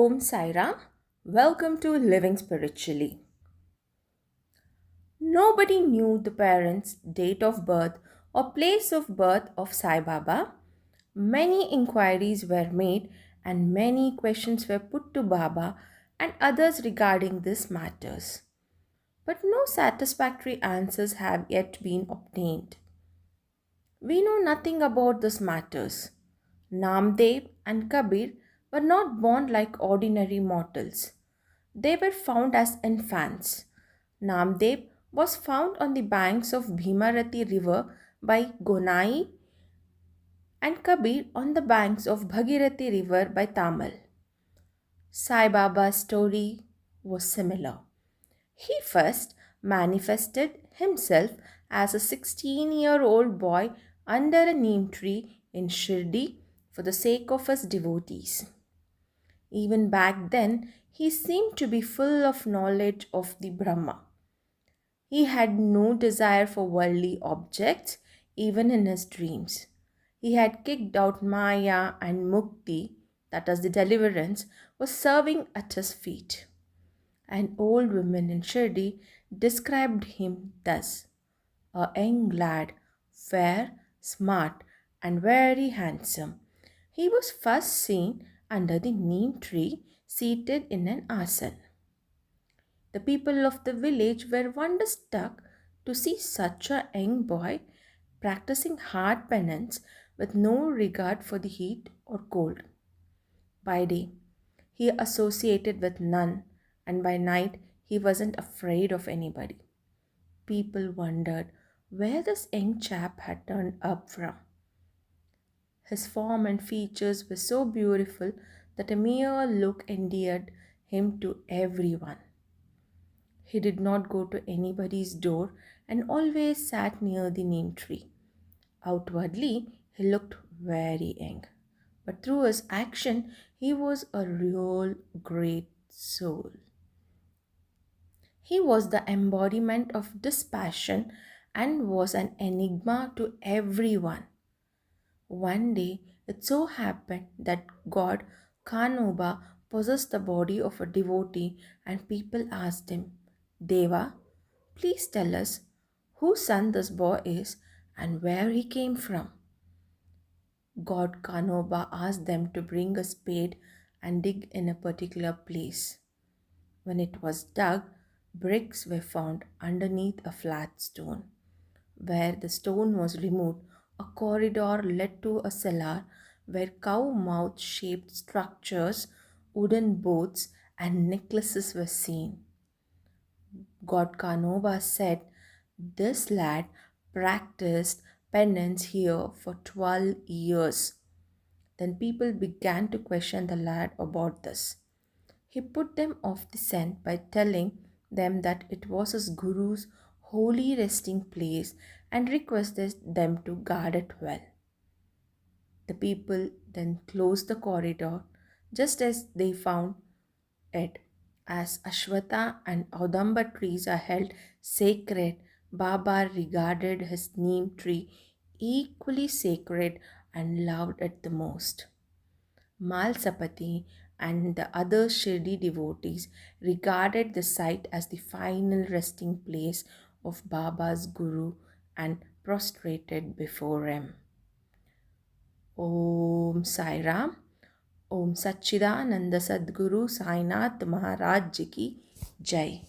Om Sai Ram. Welcome to Living Spiritually. Nobody knew the parents' date of birth or place of birth of Sai Baba. Many inquiries were made and many questions were put to Baba and others regarding these matters. But no satisfactory answers have yet been obtained. We know nothing about these matters. Namdev and Kabir were not born like ordinary mortals. They were found as infants. Namdev was found on the banks of Bhimarathi river by Gonai and Kabir on the banks of Bhagirathi river by Tamal. Sai Baba's story was similar. He first manifested himself as a 16-year-old boy under a neem tree in Shirdi for the sake of his devotees. Even back then, he seemed to be full of knowledge of the Brahma. He had no desire for worldly objects, even in his dreams. He had kicked out Maya and Mukti, that is the deliverance, was serving at his feet. An old woman in Shirdi described him thus: a young lad, fair, smart, and very handsome. He was first seen under the neem tree, seated in an asan. The people of the village were wonderstruck to see such a young boy practicing hard penance with no regard for the heat or cold. By day, he associated with none, and by night, he wasn't afraid of anybody. People wondered where this young chap had turned up from. His form and features were so beautiful that a mere look endeared him to everyone. He did not go to anybody's door and always sat near the neem tree. Outwardly, he looked very young, but through his action, he was a real great soul. He was the embodiment of dispassion and was an enigma to everyone. One day, it so happened that God Kanoba possessed the body of a devotee, and people asked him, Deva, please tell us whose son this boy is and where he came from. God Kanoba asked them to bring a spade and dig in a particular place. When it was dug, bricks were found underneath a flat stone. Where the stone was removed, a corridor led to a cellar where cow mouth shaped structures, wooden boats, and necklaces were seen. God Kanoba said this lad practiced penance here for 12 years. Then people began to question the lad about this. He put them off the scent by telling them that it was his guru's holy resting place and requested them to guard it well. The people then closed the corridor just as they found it. As Ashwatha and Audamba trees are held sacred, Baba regarded his neem tree equally sacred and loved it the most. Malsapati and the other Shirdi devotees regarded the site as the final resting place of Baba's Guru and prostrated before him. Om Sai Ram. Om Satchidananda Sadguru Sainath Maharaj Ji ki Jai.